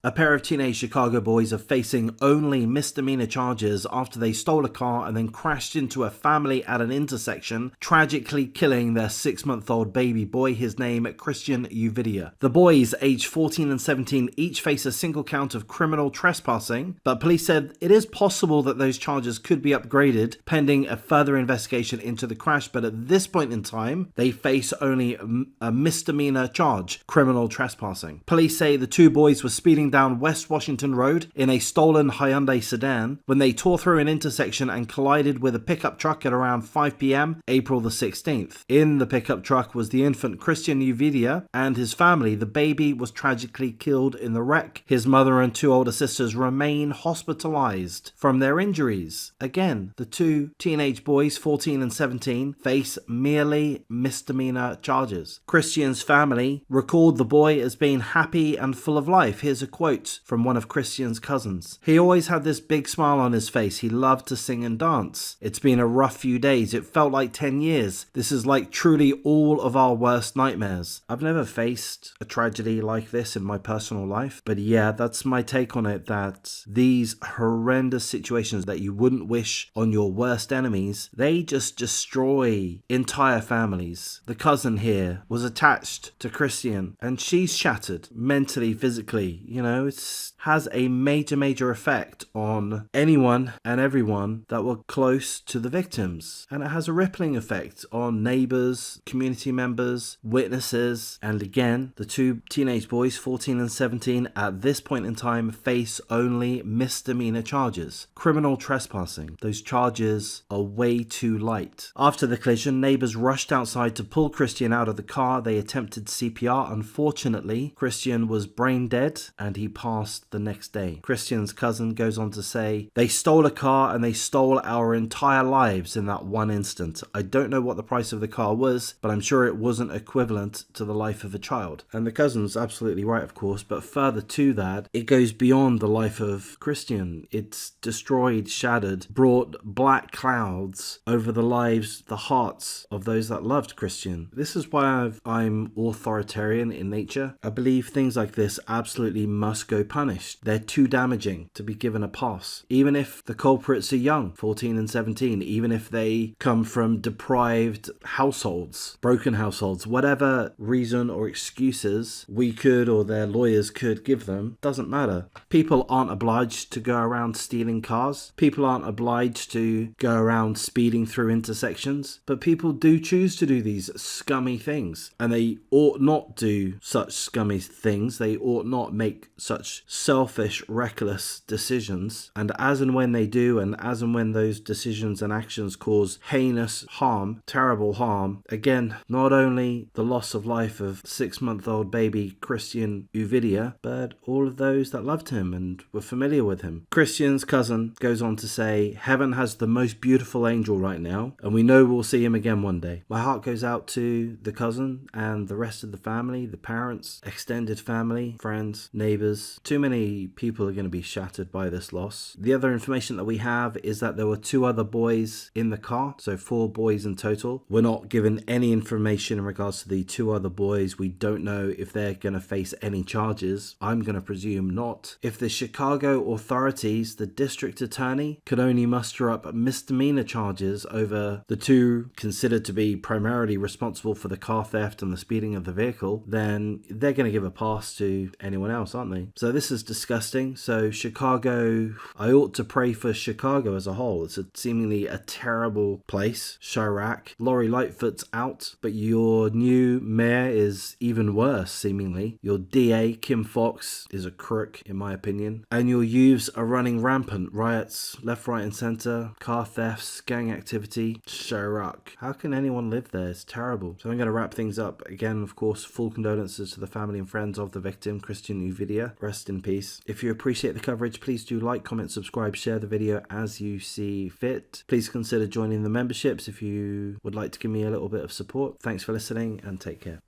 A pair of teenage Chicago boys are facing only misdemeanor charges after they stole a car and then crashed into a family at an intersection, tragically killing their 6-month-old baby boy, his name Christian Uvidia. The boys, aged 14 and 17, each face a single count of criminal trespassing, but police said it is possible that those charges could be upgraded pending a further investigation into the crash, but at this point in time, they face only a misdemeanor charge, criminal trespassing. Police say the two boys were speeding down West Washington Road in a stolen Hyundai sedan when they tore through an intersection and collided with a pickup truck at around 5 p.m. April the 16th. In the pickup truck was the infant Christian Uvidia and his family. The baby was tragically killed in the wreck. His mother and two older sisters remain hospitalized from their injuries. Again, the two teenage boys, 14 and 17, face merely misdemeanor charges. Christian's family recalled the boy as being happy and full of life. Here's a quote from one of Christian's cousins. "He always had this big smile on his face. He loved to sing and dance. It's been a rough few days. It felt like 10 years. This is like truly all of our worst nightmares." I've never faced a tragedy like this in my personal life, but yeah, that's my take on it, that these horrendous situations that you wouldn't wish on your worst enemies, they just destroy entire families. The cousin here was attached to Christian and she's shattered mentally, physically. It has a major effect on anyone and everyone that were close to the victims. And it has a rippling effect on neighbors, community members, witnesses. And again, the two teenage boys, 14 and 17, at this point in time face only misdemeanor charges. Criminal trespassing. Those charges are way too light. After the collision, neighbors rushed outside to pull Christian out of the car. They attempted CPR. Unfortunately, Christian was brain dead and he passed the next day. Christian's cousin goes on to say, "They stole a car and they stole our entire lives in that one instant. I don't know what the price of the car was, but I'm sure it wasn't equivalent to the life of a child." And the cousin's absolutely right, of course, but further to that, it goes beyond the life of Christian. It's destroyed, shattered, brought black clouds over the lives, the hearts of those that loved Christian. This is why I'm authoritarian in nature. I believe things like this absolutely must go punished. They're too damaging to be given a pass. Even if the culprits are young, 14 and 17, even if they come from deprived households, broken households, whatever reason or excuses we could or their lawyers could give them, doesn't matter. People aren't obliged to go around stealing cars. People aren't obliged to go around speeding through intersections, but people do choose to do these scummy things, and they ought not do such scummy things. They ought not make such selfish, reckless decisions. And as and when they do, and as and when those decisions and actions cause heinous harm, terrible harm, again, not only the loss of life of 6-month-old baby Christian Uvidia, but all of those that loved him and were familiar with him. Christian's cousin goes on to say, "Heaven has the most beautiful angel right now, and we know we'll see him again one day." My heart goes out to the cousin and the rest of the family, the parents, extended family, friends, neighbors. Too many people are going to be shattered by this loss. The other information that we have is that there were 2 other boys in the car, so 4 boys in total. We're not given any information in regards to the 2 other boys. We don't know if they're going to face any charges. I'm going to presume not. If the Chicago authorities, the district attorney, could only muster up misdemeanor charges over the 2 considered to be primarily responsible for the car theft and the speeding of the vehicle, then they're going to give a pass to anyone else, aren't they? So this is disgusting. So Chicago, I ought to pray for Chicago as a whole. It's seemingly a terrible place. Chirac, Lori Lightfoot's out, but your new mayor is even worse, seemingly. Your DA, Kim Foxx, is a crook, in my opinion. And your youths are running rampant. Riots, left, right, and center, car thefts, gang activity. Chirac. How can anyone live there? It's terrible. So I'm going to wrap things up. Again, of course, full condolences to the family and friends of the victim, Christian Uvidia. Rest in peace. If you appreciate the coverage, please do like, comment, subscribe, share the video as you see fit. Please consider joining the memberships if you would like to give me a little bit of support. Thanks for listening and take care.